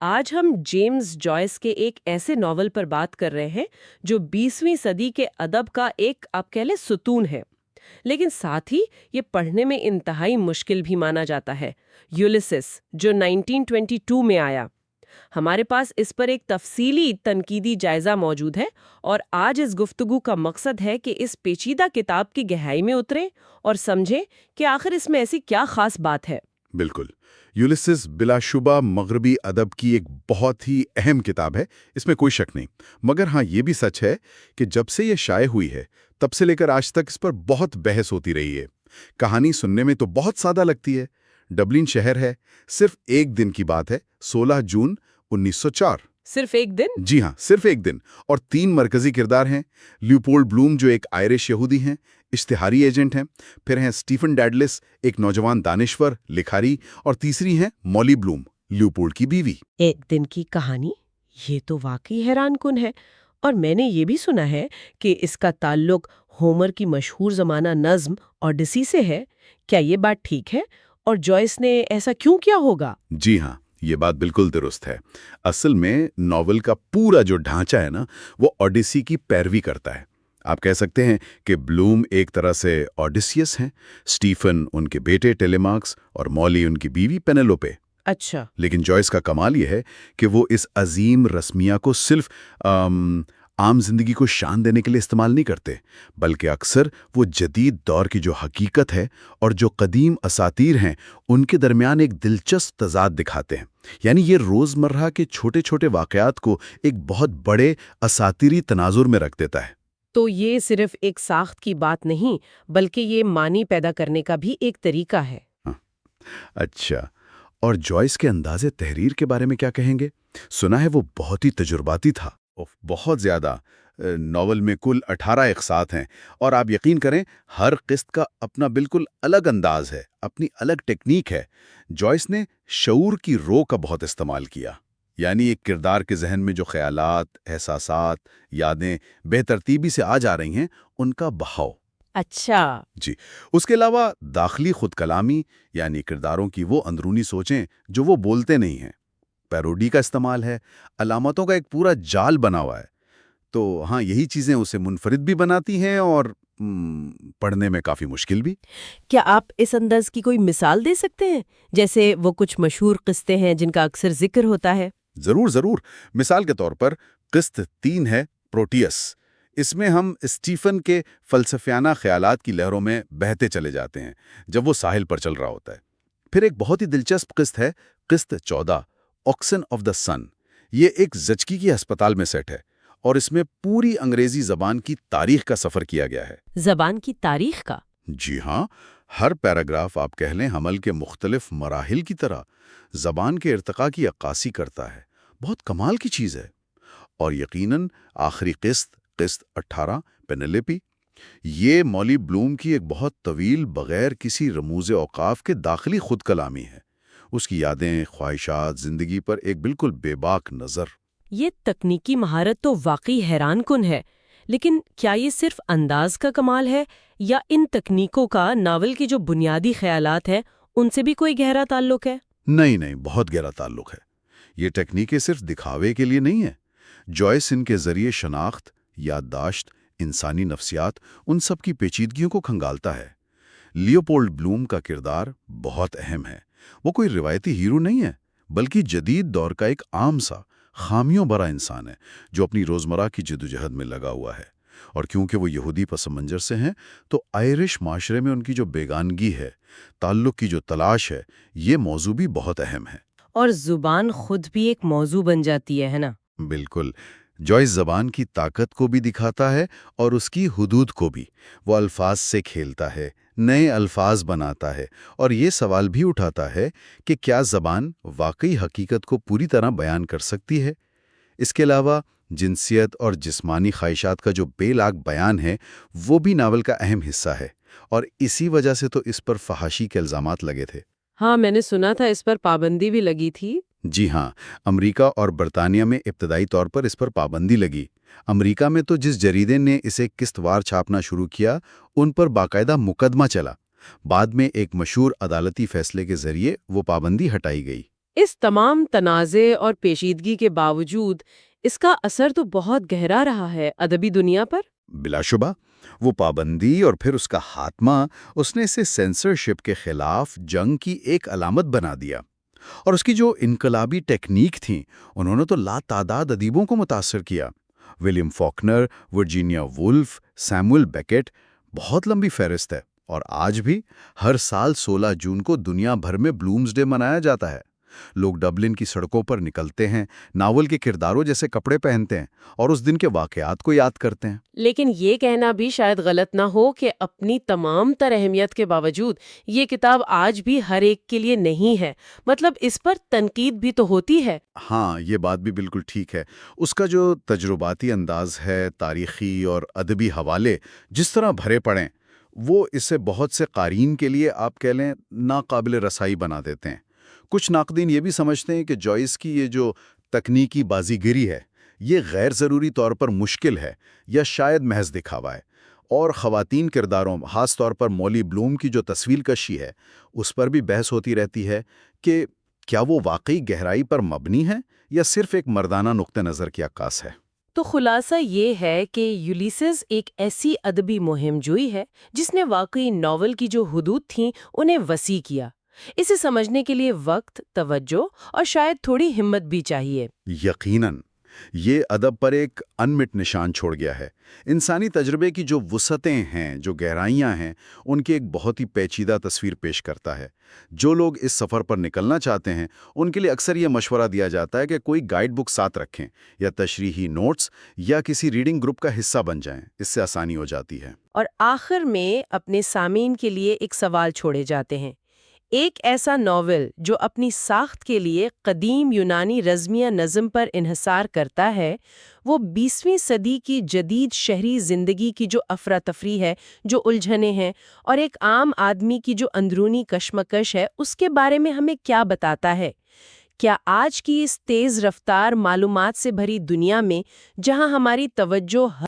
آج ہم James Joyce کے ایک ایسے ناول پر بات کر رہے ہیں جو 20ویں صدی کے ادب کا ایک آپ کہہ لیں ستون ہے، لیکن ساتھ ہی یہ پڑھنے میں انتہائی مشکل بھی مانا جاتا ہے۔ یولیسس جو 1922 میں آیا۔ ہمارے پاس اس پر ایک تفصیلی تنقیدی جائزہ موجود ہے، اور آج اس گفتگو کا مقصد ہے کہ اس پیچیدہ کتاب کی گہرائی میں اتریں اور سمجھیں کہ آخر اس میں ایسی کیا خاص بات ہے۔ بالکل۔ یولیسس بلا شبہ مغربی ادب کی ایک بہت ہی اہم کتاب ہے، اس میں کوئی شک نہیں۔ مگر ہاں، یہ بھی سچ ہے کہ جب سے یہ شائع ہوئی ہے تب سے لے کر آج تک اس پر بہت بحث ہوتی رہی ہے۔ کہانی سننے میں تو بہت سادہ لگتی ہے۔ ڈبلن شہر ہے، صرف ایک دن کی بات ہے، 16 جون 1904۔ صرف ایک دن؟ جی ہاں، صرف ایک دن، اور 3 مرکزی کردار ہیں۔ لیوپولڈ بلوم جو ایک آئرش یہودی ہیں، اشتہاری ایجنٹ ہیں، پھر ہیں اسٹیفن ڈیڈلس، ایک نوجوان دانشور لکھاری، اور تیسری ہیں مولی بلوم، لیوپولڈ کی بیوی۔ ایک دن کی کہانی، یہ تو واقعی حیران کن ہے۔ اور میں نے یہ بھی سنا ہے کہ اس کا تعلق ہومر کی مشہور زمانہ نظم اوڈیسی سے ہے۔ کیا یہ بات ٹھیک ہے؟ اور جوائس نے ایسا کیوں کیا ہوگا؟ جی ہاں، یہ بات بالکل درست ہے۔ اصل میں ناول کا پورا جو ڈھانچہ ہے نا، وہ اوڈیسی کی پیروی کرتا ہے۔ آپ کہہ سکتے ہیں کہ بلوم ایک طرح سے اوڈیسیس ہیں، اسٹیفن ان کے بیٹے ٹیلیماکس، اور مولی ان کی بیوی پینیلوپے۔ اچھا۔ لیکن جوائس کا کمال یہ ہے کہ وہ اس عظیم رسمیہ کو صرف عام زندگی کو شان دینے کے لیے استعمال نہیں کرتے، بلکہ اکثر وہ جدید دور کی جو حقیقت ہے اور جو قدیم اساطیر ہیں ان کے درمیان ایک دلچسپ تضاد دکھاتے ہیں۔ یعنی یہ روزمرہ کے چھوٹے چھوٹے واقعات کو ایک بہت بڑے اساطیری تناظر میں رکھ دیتا ہے۔ تو یہ صرف ایک ساخت کی بات نہیں، بلکہ یہ معنی پیدا کرنے کا بھی ایک طریقہ ہے۔ ہاں، اچھا، اور جوائس کے انداز تحریر کے بارے میں کیا کہیں گے؟ سنا ہے وہ بہت ہی تجرباتی تھا، بہت زیادہ۔ ناول میں کل 18 اقساط ہیں، اور آپ یقین کریں ہر قسط کا اپنا بالکل الگ انداز ہے، اپنی الگ ٹیکنیک ہے۔ جوائس نے شعور کی رو کا بہت استعمال کیا، یعنی ایک کردار کے ذہن میں جو خیالات، احساسات، یادیں بے ترتیبی سے آ جا رہی ہیں ان کا بہاؤ۔ اچھا۔ جی، اس کے علاوہ داخلی خود کلامی، یعنی کرداروں کی وہ اندرونی سوچیں جو وہ بولتے نہیں ہیں۔ پیروڈی کا استعمال ہے، علامتوں کا ایک پورا جال بنا ہوا ہے۔ تو ہاں، یہی چیزیں اسے منفرد بھی بناتی ہیں اور پڑھنے میں کافی مشکل بھی۔ کیا آپ اس انداز کی کوئی مثال دے سکتے ہیں؟ جیسے وہ کچھ مشہور قصے ہیں جن کا اکثر ذکر ہوتا ہے۔ ضرور ضرور۔ مثال کے طور پر قسط 3 ہے، پروٹیس۔ اس میں ہم اسٹیفن کے فلسفیانہ خیالات کی لہروں میں بہتے چلے جاتے ہیں جب وہ ساحل پر چل رہا ہوتا ہے۔ پھر ایک بہت ہی دلچسپ قسط ہے، قسط 14، آکسن آف دا سن۔ یہ ایک زچگی کی ہسپتال میں سیٹ ہے، اور اس میں پوری انگریزی زبان کی تاریخ کا سفر کیا گیا ہے۔ زبان کی تاریخ کا؟ جی ہاں، ہر پیراگراف آپ کہہ لیں حمل کے مختلف مراحل کی طرح زبان کے ارتقاء کی عکاسی کرتا ہے۔ بہت کمال کی چیز ہے۔ اور یقیناً آخری قسط 18، پینیلوپی، یہ مولی بلوم کی ایک بہت طویل بغیر کسی رموز اوقاف کے داخلی خود کلامی ہے۔ اس کی یادیں، خواہشات، زندگی پر ایک بالکل بے باک نظر۔ یہ تکنیکی مہارت تو واقعی حیران کن ہے، لیکن کیا یہ صرف انداز کا کمال ہے، یا ان تکنیکوں کا ناول کی جو بنیادی خیالات ہیں ان سے بھی کوئی گہرا تعلق ہے؟ نہیں، بہت گہرا تعلق ہے۔ یہ ٹیکنیکیں صرف دکھاوے کے لیے نہیں ہیں۔ جوائس ان کے ذریعے شناخت، یادداشت، انسانی نفسیات، ان سب کی پیچیدگیوں کو کھنگالتا ہے۔ لیوپولڈ بلوم کا کردار بہت اہم ہے۔ وہ کوئی روایتی ہیرو نہیں ہے، بلکہ جدید دور کا ایک عام سا خامیوں بھرا انسان ہے جو اپنی روزمرہ کی جدوجہد میں لگا ہوا ہے۔ اور کیونکہ وہ یہودی پس منظر سے ہیں تو آئرش معاشرے میں ان کی جو بیگانگی ہے، تعلق کی جو تلاش ہے، یہ موضوع بھی بہت اہم ہے۔ اور زبان خود بھی ایک موضوع بن جاتی ہے نا؟ بالکل۔ جوائس زبان کی طاقت کو بھی دکھاتا ہے اور اس کی حدود کو بھی۔ وہ الفاظ سے کھیلتا ہے، نئے الفاظ بناتا ہے، اور یہ سوال بھی اٹھاتا ہے کہ کیا زبان واقعی حقیقت کو پوری طرح بیان کر سکتی ہے؟ اس کے علاوہ جنسیت اور جسمانی خواہشات کا جو بے لاگ بیان ہے، وہ بھی ناول کا اہم حصہ ہے، اور اسی وجہ سے تو اس پر فحاشی کے الزامات لگے تھے۔ ہاں، میں نے سنا تھا اس پر پابندی بھی لگی تھی۔ جی ہاں، امریکہ اور برطانیہ میں ابتدائی طور پر اس پر پابندی لگی۔ امریکہ میں تو جس جریدے نے اسے قسط وار چھاپنا شروع کیا، ان پر باقاعدہ مقدمہ چلا۔ بعد میں ایک مشہور عدالتی فیصلے کے ذریعے وہ پابندی ہٹائی گئی۔ اس تمام تنازع اور پیچیدگی کے باوجود اس کا اثر تو بہت گہرا رہا ہے ادبی دنیا پر۔ بلا شبہ وہ پابندی اور پھر اس کا خاتمہ، اس نے اسے سینسرشپ کے خلاف جنگ کی ایک علامت بنا دیا۔ اور اس کی جو انقلابی ٹیکنیک تھیں، انہوں نے تو لاتعداد ادیبوں کو متاثر کیا۔ William Faulkner, Virginia Woolf, Samuel Beckett, بہت لمبی فہرست ہے۔ اور آج بھی ہر سال 16 جون کو دنیا بھر میں بلومز ڈے منایا جاتا ہے۔ لوگ ڈبلن کی سڑکوں پر نکلتے ہیں، ناول کے کرداروں جیسے کپڑے پہنتے ہیں اور اس دن کے واقعات کو یاد کرتے ہیں۔ لیکن یہ کہنا بھی شاید غلط نہ ہو کہ اپنی تمام تر اہمیت کے باوجود یہ کتاب آج بھی ہر ایک کے لیے نہیں ہے، مطلب اس پر تنقید بھی تو ہوتی ہے۔ ہاں، یہ بات بھی بالکل ٹھیک ہے۔ اس کا جو تجرباتی انداز ہے، تاریخی اور ادبی حوالے جس طرح بھرے پڑیں، وہ اسے بہت سے قارئین کے لیے آپ کہہ لیں ناقابل رسائی بنا دیتے ہیں۔ کچھ ناقدین یہ بھی سمجھتے ہیں کہ جوائس کی یہ جو تکنیکی بازی گری ہے، یہ غیر ضروری طور پر مشکل ہے یا شاید محض دکھاوا ہے۔ اور خواتین کرداروں، خاص طور پر مولی بلوم کی جو تصویر کشی ہے، اس پر بھی بحث ہوتی رہتی ہے کہ کیا وہ واقعی گہرائی پر مبنی ہے یا صرف ایک مردانہ نقطہ نظر کی عکاس ہے؟ تو خلاصہ یہ ہے کہ یولیسز ایک ایسی ادبی مہم جوئی ہے جس نے واقعی ناول کی جو حدود تھیں انہیں وسیع کیا۔ اسے سمجھنے کے لیے وقت، توجہ اور شاید تھوڑی ہمت بھی چاہیے۔ یقیناً یہ ادب پر ایک انمٹ نشان چھوڑ گیا ہے۔ انسانی تجربے کی جو وسعتیں ہیں، جو گہرائیاں ہیں، ان کی ایک بہت ہی پیچیدہ تصویر پیش کرتا ہے۔ جو لوگ اس سفر پر نکلنا چاہتے ہیں، ان کے لیے اکثر یہ مشورہ دیا جاتا ہے کہ کوئی گائیڈ بک ساتھ رکھیں یا تشریحی نوٹس یا کسی ریڈنگ گروپ کا حصہ بن جائیں۔ اس سے آسانی ہو جاتی ہے۔ اور آخر میں اپنے سامعین کے لیے ایک سوال چھوڑے جاتے ہیں۔ ایک ایسا ناول جو اپنی ساخت کے لیے قدیم یونانی رزمیہ نظم پر انحصار کرتا ہے، وہ 20ویں صدی کی جدید شہری زندگی کی جو افراتفری ہے، جو الجھنیں ہیں اور ایک عام آدمی کی جو اندرونی کشمکش ہے، اس کے بارے میں ہمیں کیا بتاتا ہے؟ کیا آج کی اس تیز رفتار معلومات سے بھری دنیا میں، جہاں ہماری توجہ